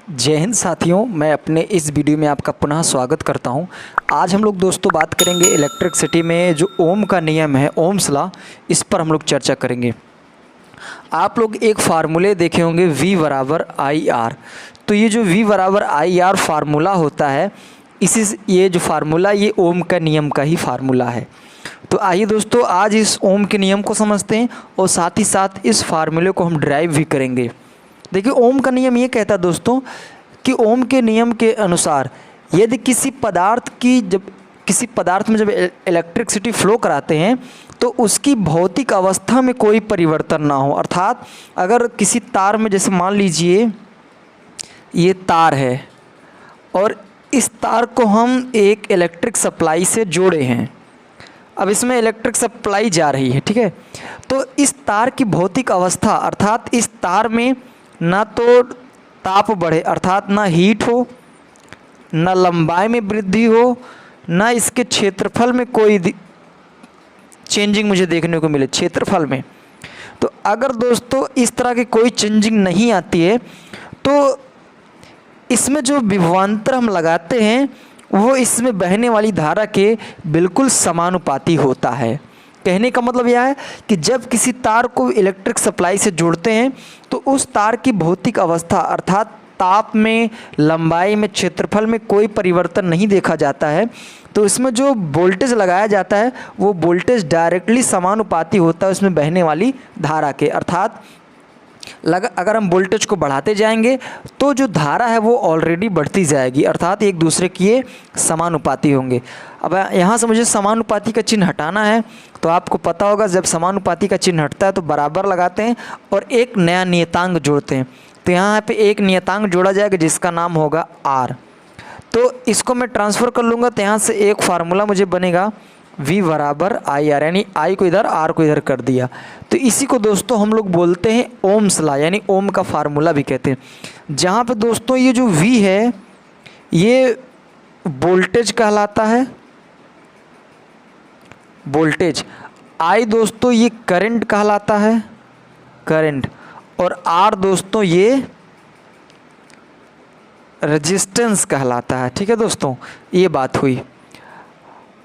जय हिंद साथियों, मैं अपने इस वीडियो में आपका पुनः स्वागत करता हूं। आज हम लोग दोस्तों बात करेंगे इलेक्ट्रिसिटी में जो ओम का नियम है, ओम्स लॉ, इस पर हम लोग चर्चा करेंगे। आप लोग एक फार्मूले देखे होंगे V बराबर आई आर। तो ये जो V बराबर आई आर फार्मूला होता है, ये जो फार्मूला ये ओम का नियम का ही फार्मूला है। तो आइए दोस्तों आज इस ओम के नियम को समझते हैं और साथ ही साथ इस फार्मूले को हम ड्राइव भी करेंगे। देखिए ओम का नियम ये कहता है दोस्तों कि ओम के नियम के अनुसार यदि किसी पदार्थ में जब इलेक्ट्रिसिटी फ्लो कराते हैं तो उसकी भौतिक अवस्था में कोई परिवर्तन ना हो। अर्थात अगर किसी तार में, जैसे मान लीजिए ये तार है और इस तार को हम एक इलेक्ट्रिक सप्लाई से जोड़े हैं, अब इसमें इलेक्ट्रिक सप्लाई जा रही है, ठीक है। तो इस तार की भौतिक अवस्था अर्थात इस तार में ना तो ताप बढ़े अर्थात ना हीट हो, ना लंबाई में वृद्धि हो, ना इसके क्षेत्रफल में कोई चेंजिंग मुझे देखने को मिले क्षेत्रफल में। तो अगर दोस्तों इस तरह की कोई चेंजिंग नहीं आती है तो इसमें जो विभवांतर हम लगाते हैं वो इसमें बहने वाली धारा के बिल्कुल समानुपाती होता है। कहने का मतलब यह है कि जब किसी तार को इलेक्ट्रिक सप्लाई से जोड़ते हैं तो उस तार की भौतिक अवस्था अर्थात ताप में, लंबाई में, क्षेत्रफल में कोई परिवर्तन नहीं देखा जाता है। तो इसमें जो वोल्टेज लगाया जाता है वो वोल्टेज डायरेक्टली समानुपाती होता है उसमें बहने वाली धारा के। अर्थात अगर हम वोल्टेज को बढ़ाते जाएंगे तो जो धारा है वो ऑलरेडी बढ़ती जाएगी, अर्थात एक दूसरे की ये समानुपाती होंगे। अब यहाँ से मुझे समानुपाती का चिन्ह हटाना है, तो आपको पता होगा जब समानुपाती का चिन्ह हटता है तो बराबर लगाते हैं और एक नया नियतांक जोड़ते हैं। तो यहाँ पे एक नियतांक जोड़ा जाएगा जिसका नाम होगा R। तो इसको मैं ट्रांसफ़र कर लूँगा तो यहाँ से एक फार्मूला मुझे बनेगा V बराबर आई आर, यानी I को इधर R को इधर कर दिया। तो इसी को दोस्तों हम लोग बोलते हैं ओम्स लॉ, यानी ओम का फार्मूला भी कहते हैं। जहाँ पे दोस्तों ये जो V है ये वोल्टेज कहलाता है, वोल्टेज। I दोस्तों ये करंट कहलाता है, करंट। और R दोस्तों ये रेजिस्टेंस कहलाता है, ठीक है दोस्तों, ये बात हुई।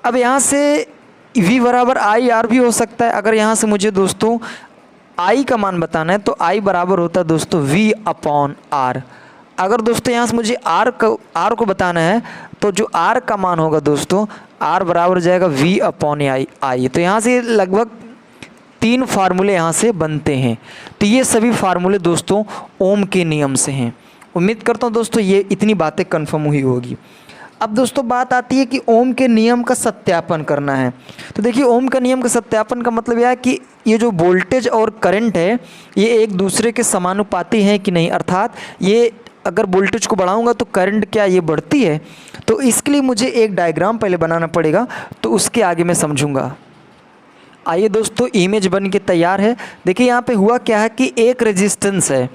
अब यहाँ से V बराबर आई आर भी हो सकता है। अगर यहाँ से मुझे दोस्तों I का मान बताना है तो I बराबर होता है दोस्तों V अपॉन R। अगर दोस्तों यहाँ से मुझे R को बताना है तो जो R का मान होगा दोस्तों R बराबर हो जाएगा V अपॉन आई। तो यहाँ से लगभग 3 फार्मूले यहाँ से बनते हैं। तो ये सभी फार्मूले दोस्तों ओम के नियम से हैं। उम्मीद करता हूँ दोस्तों ये इतनी बातें कन्फर्म हुई होगी। अब दोस्तों बात आती है कि ओम के नियम का सत्यापन करना है। तो देखिए ओम का नियम का सत्यापन का मतलब यह है कि ये जो वोल्टेज और करंट है ये एक दूसरे के समानुपाती हैं कि नहीं, अर्थात ये अगर वोल्टेज को बढ़ाऊंगा तो करंट क्या ये बढ़ती है। तो इसके लिए मुझे एक डायग्राम पहले बनाना पड़ेगा, तो उसके आगे मैं समझूंगा। आइए दोस्तों इमेज बन के तैयार है। देखिए यहाँ पे हुआ क्या है कि एक रेजिस्टेंस है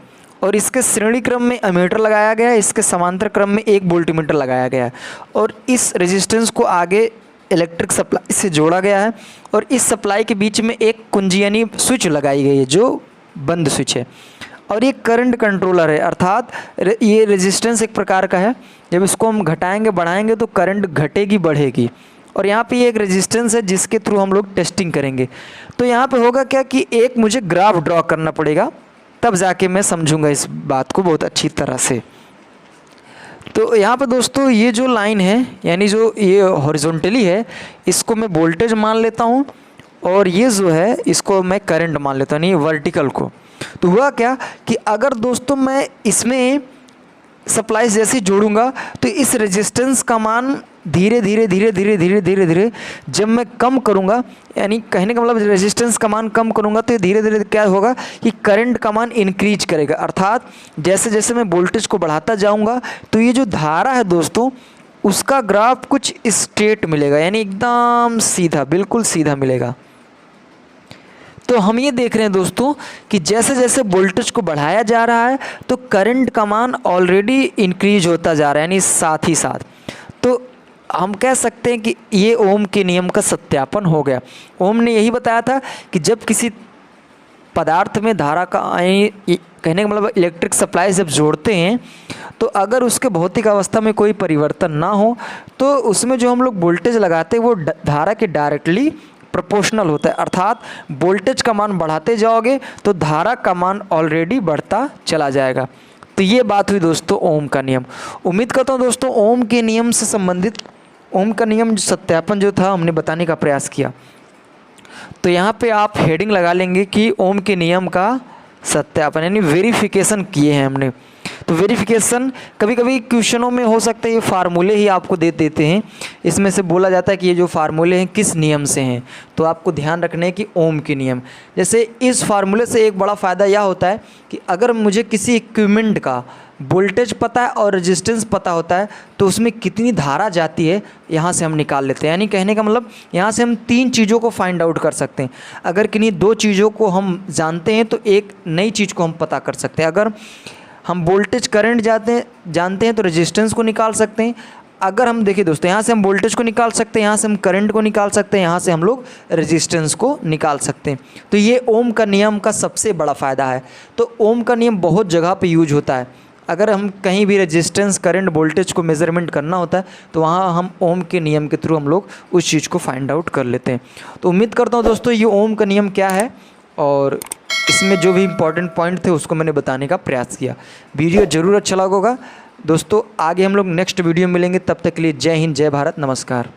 और इसके श्रेणी क्रम में एमीटर लगाया गया है, इसके समांतर क्रम में एक वोल्टमीटर लगाया गया है और इस रेजिस्टेंस को आगे इलेक्ट्रिक सप्लाई से जोड़ा गया है और इस सप्लाई के बीच में एक कुंजी यानी स्विच लगाई गई है जो बंद स्विच है। और ये करंट कंट्रोलर है, अर्थात ये रेजिस्टेंस एक प्रकार का है, जब इसको हम घटाएंगे बढ़ाएंगे तो करंट घटेगी बढ़ेगी। और यहाँ पे ये एक रेजिस्टेंस है जिसके थ्रू हम लोग टेस्टिंग करेंगे। तो यहाँ पे होगा क्या कि एक मुझे ग्राफ ड्रॉ करना पड़ेगा, तब जाके मैं समझूंगा इस बात को बहुत अच्छी तरह से। तो यहाँ पे दोस्तों ये जो लाइन है यानी जो ये हॉरिजॉन्टली है इसको मैं वोल्टेज मान लेता हूँ और ये जो है इसको मैं करंट मान लेता हूँ, यानी वर्टिकल को। तो हुआ क्या कि अगर दोस्तों मैं इसमें सप्लाई जैसे जोड़ूंगा तो इस रेजिस्टेंस का मान धीरे धीरे जब मैं कम करूंगा, यानी कहने का मतलब रेजिस्टेंस का मान कम करूंगा तो धीरे धीरे क्या होगा कि करंट का मान इंक्रीज करेगा। अर्थात जैसे जैसे मैं वोल्टेज को बढ़ाता जाऊंगा तो ये जो धारा है दोस्तों उसका ग्राफ कुछ स्ट्रेट मिलेगा, यानी एकदम सीधा, बिल्कुल सीधा मिलेगा। तो हम ये देख रहे हैं दोस्तों कि जैसे जैसे वोल्टेज को बढ़ाया जा रहा है तो करंट का मान ऑलरेडी इंक्रीज होता जा रहा है, यानी साथ ही साथ। तो हम कह सकते हैं कि ये ओम के नियम का सत्यापन हो गया। ओम ने यही बताया था कि जब किसी पदार्थ में धारा का कहने का मतलब इलेक्ट्रिक सप्लाई जब जोड़ते हैं तो अगर उसके भौतिक अवस्था में कोई परिवर्तन ना हो तो उसमें जो हम लोग वोल्टेज लगाते हैं वो धारा के डायरेक्टली प्रोपोर्शनल होता है, अर्थात वोल्टेज का मान बढ़ाते जाओगे तो धारा का मान ऑलरेडी बढ़ता चला जाएगा। तो ये बात हुई दोस्तों ओम का नियम। उम्मीद करता हूँ दोस्तों ओम के नियम से संबंधित ओम का नियम सत्यापन जो था हमने बताने का प्रयास किया। तो यहाँ पे आप हेडिंग लगा लेंगे कि ओम के नियम का सत्यापन यानी वेरिफिकेशन किए हैं हमने। तो वेरिफिकेशन कभी कभी क्वेश्चनों में हो सकता है ये फार्मूले ही आपको दे देते हैं, इसमें से बोला जाता है कि ये जो फार्मूले हैं किस नियम से हैं, तो आपको ध्यान रखना है कि ओम के नियम। जैसे इस फार्मूले से एक बड़ा फ़ायदा यह होता है कि अगर मुझे किसी इक्विपमेंट का वोल्टेज पता है और रेजिस्टेंस पता होता है तो उसमें कितनी धारा जाती है यहाँ से हम निकाल लेते हैं। यानी कहने का मतलब यहाँ से हम 3 चीज़ों को फाइंड आउट कर सकते हैं। अगर किन्हीं 2 चीज़ों को हम जानते हैं तो एक नई चीज़ को हम पता कर सकते हैं। अगर हम वोल्टेज करंट जानते हैं तो रेजिस्टेंस को निकाल सकते हैं। अगर हम देखिए दोस्तों यहाँ से हम वोल्टेज को निकाल सकते हैं, यहाँ से हम करंट को निकाल सकते हैं, यहाँ से हम लोग रेजिस्टेंस को निकाल सकते हैं। तो ये ओम का नियम का सबसे बड़ा फ़ायदा है। तो ओम का नियम बहुत जगह पे यूज होता है। अगर हम कहीं भी रेजिस्टेंस करंट वोल्टेज को मेज़रमेंट करना होता है तो वहाँ हम ओम के नियम के थ्रू हम लोग उस चीज़ को फाइंड आउट कर लेते हैं। तो उम्मीद करता हूँ दोस्तों ये ओम का नियम क्या है और इसमें जो भी इंपॉर्टेंट पॉइंट थे उसको मैंने बताने का प्रयास किया। वीडियो ज़रूर अच्छा लगा होगा दोस्तों। आगे हम लोग नेक्स्ट वीडियो में मिलेंगे, तब तक के लिए जय हिंद, जय भारत, नमस्कार।